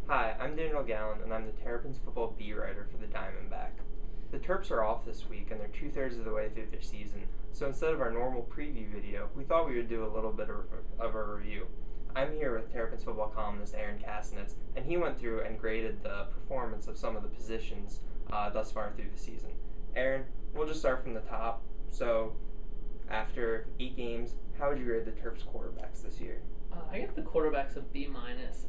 Hi, I'm Daniel Gallen, and I'm the Terrapins football beat writer for the Diamondback. The Terps are off this week, and they're 2/3 of the way through their season, so instead of our normal preview video, we thought we would do a little bit of a review. I'm here with Terrapins football columnist Aaron Kasnitz, and he went through and graded the performance of some of the positions thus far through the season. Aaron, we'll just start from the top. So, after 8 games, how would you grade the Terps quarterbacks this year? I give the quarterbacks a B-.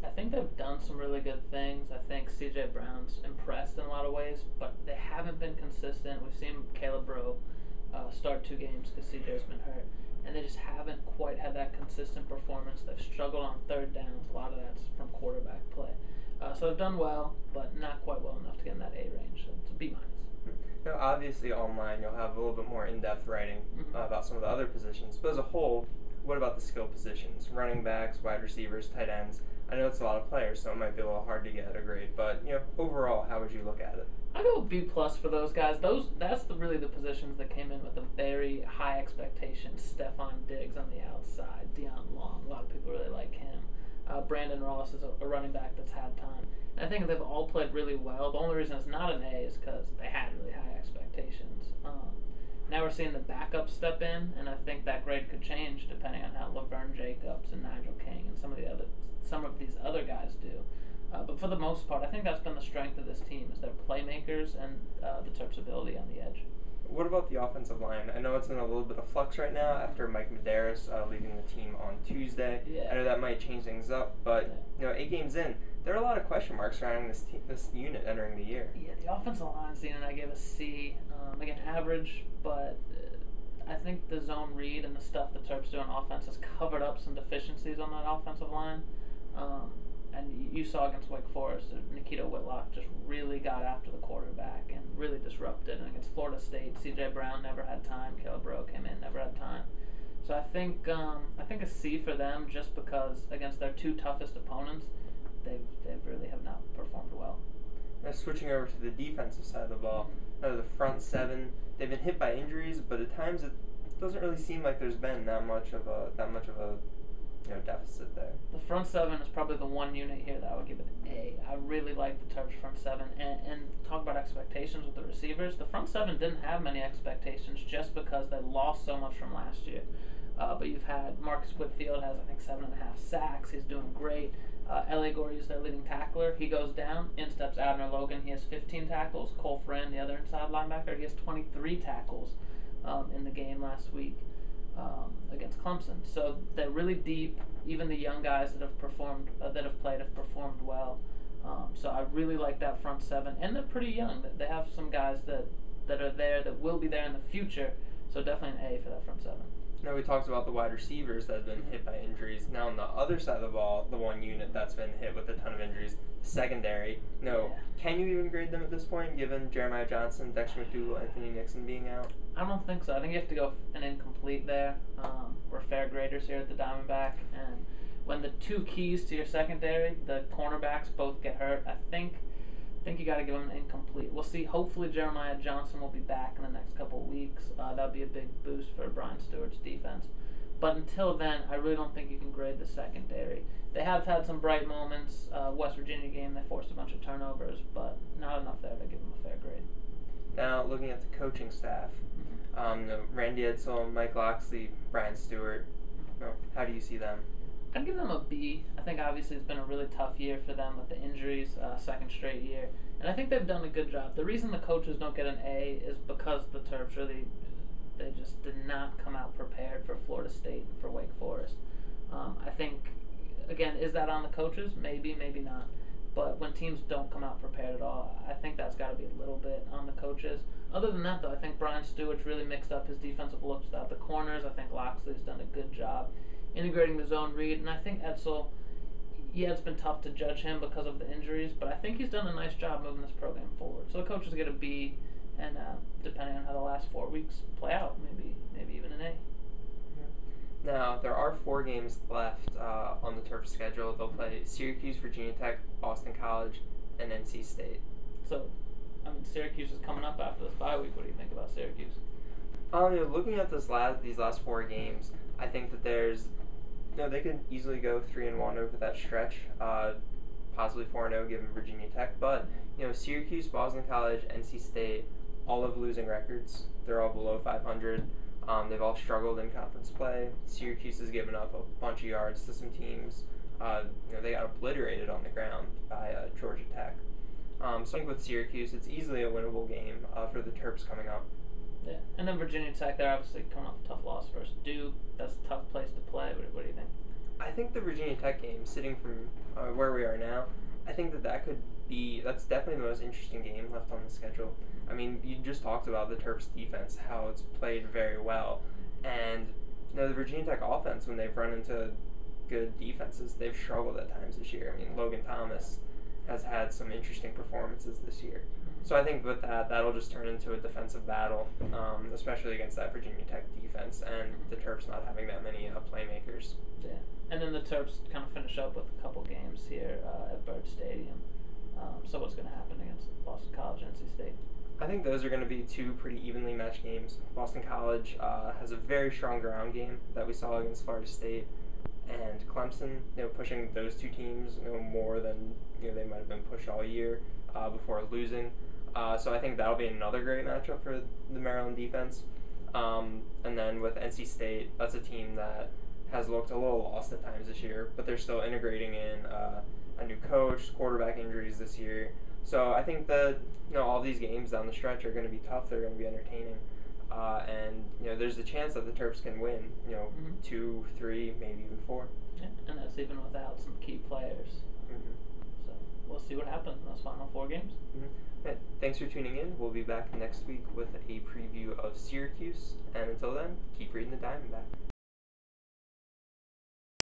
I think they've done some really good things. I think C.J. Brown's impressed in a lot of ways, but they haven't been consistent. We've seen Caleb Rowe start 2 games because C.J.'s been hurt, and they just haven't quite had that consistent performance. They've struggled on third downs. A lot of that's from quarterback play. So they've done well, but not quite well enough to get in that A range. So it's a B-. Now, obviously, online you'll have a little bit more in-depth writing about some of the other positions, but as a whole, what about the skill positions? Running backs, wide receivers, tight ends. I know it's a lot of players, so it might be a little hard to get a grade, but overall, how would you look at it? I go B+ for those guys. That's really the positions that came in with a very high expectation. Stephon Diggs on the outside, Deion Long. A lot of people really like him. Brandon Ross is a running back that's had time. And I think they've all played really well. The only reason it's not an A is because they had really high expectations. Now we're seeing the backups step in, and I think that grade could change depending on how Laverne Jacobs and Nigel King and some of these other guys do. But for the most part, I think that's been the strength of this team is their playmakers and the Terps' ability on the edge. What about the offensive line? I know it's in a little bit of flux right now after Mike Medeiros leaving the team on Tuesday. Yeah. I know that might change things up, but 8 games in, there are a lot of question marks surrounding this unit entering the year. Yeah, the offensive line unit I gave a C. Again, average, but I think the zone read and the stuff the Terps do on offense has covered up some deficiencies on that offensive line. And you saw against Wake Forest, Nikita Whitlock just really got after the quarterback and really disrupted. And against Florida State, C.J. Brown never had time. Caleb Rowe came in, never had time. So I think a C for them just because against their 2 toughest opponents, they really have not performed well. Now switching over to the defensive side of the ball, the front 7, they've been hit by injuries, but at times it doesn't really seem like there's been that much of a deficit there. The front 7 is probably the one unit here that I would give it an A. I really like the Terps front 7. And talk about expectations with the receivers. The front 7 didn't have many expectations just because they lost so much from last year. But you've had Marcus Whitfield has, I think, 7.5 sacks. He's doing great. L.A. Gorey is their leading tackler. He goes down. In steps Abner Logan. He has 15 tackles. Cole Friend, the other inside linebacker, he has 23 tackles in the game last week against Clemson. So they're really deep. Even the young guys that have played have performed well. So I really like that front 7, and they're pretty young. They have some guys that are there that will be there in the future. So definitely an A for that front 7. Now we talked about the wide receivers that have been hit by injuries. Now on the other side of the ball, the one unit that's been hit with a ton of injuries, secondary. Can you even grade them at this point, given Jeremiah Johnson, Dexter McDougal, Anthony Nixon being out? I don't think so. I think you have to go an incomplete there. We're fair graders here at the Diamondback, and when the 2 keys to your secondary, the cornerbacks, both get hurt, I think you got to give them an incomplete. We'll see. Hopefully Jeremiah Johnson will be back in the next couple of weeks. That'll be a big boost for Brian Stewart's defense. But until then, I really don't think you can grade the secondary. They have had some bright moments. West Virginia game, they forced a bunch of turnovers, but not enough there to give them a fair grade. Now, looking at the coaching staff, Randy Edsall, Mike Loxley, Brian Stewart, how do you see them? I'd give them a B. I think obviously it's been a really tough year for them with the injuries, second straight year. And I think they've done a good job. The reason the coaches don't get an A is because the Terps they just did not come out prepared for Florida State and for Wake Forest. I think, again, is that on the coaches? Maybe, maybe not. But when teams don't come out prepared at all, I think that's got to be a little bit on the coaches. Other than that, though, I think Brian Stewart's really mixed up his defensive looks without the corners. I think Loxley's done a good job integrating the zone read, and I think Edsall, it's been tough to judge him because of the injuries, but I think he's done a nice job moving this program forward. So the coaches get a B, and depending on how the last 4 weeks play out, maybe even an A. Now, there are 4 games left on the Terps schedule. They'll play Syracuse, Virginia Tech, Boston College, and NC State. So, Syracuse is coming up after this bye week. What do you think about Syracuse? Looking at these last 4 games, I think that they could easily go 3-1 over that stretch. possibly 4-0 given Virginia Tech. But Syracuse, Boston College, NC State, all have losing records. They're all below 500. They've all struggled in conference play. Syracuse has given up a bunch of yards to some teams. They got obliterated on the ground by Georgia Tech. So I think with Syracuse, it's easily a winnable game for the Terps coming up. Yeah, and then Virginia Tech, they're obviously coming off a tough loss versus Duke. That's a tough place to play. What do you think? I think the Virginia Tech game, sitting from where we are now, I think that's definitely the most interesting game left on the schedule. I mean, you just talked about the Terps defense, how it's played very well. And the Virginia Tech offense, when they've run into good defenses, they've struggled at times this year. I mean, Logan Thomas has had some interesting performances this year. So I think with that'll just turn into a defensive battle, especially against that Virginia Tech defense and the Terps not having that many playmakers. Yeah, and then the Terps kind of finish up with a couple games here at Byrd Stadium. So what's going to happen against Boston College, NC State? I think those are going to be two pretty evenly matched games. Boston College has a very strong ground game that we saw against Florida State, and Clemson, pushing those two teams, more than they might have been pushed all year before losing. So I think that'll be another great matchup for the Maryland defense. And then with NC State, that's a team that has looked a little lost at times this year, but they're still integrating in a new coach, quarterback injuries this year. So I think that all these games down the stretch are going to be tough. They're going to be entertaining, and there's a chance that the Terps can win. 2, 3, maybe even 4. Yeah, and that's even without some key players. So we'll see what happens in those final 4 games. Yeah, thanks for tuning in. We'll be back next week with a preview of Syracuse, and until then, keep reading the Diamondback.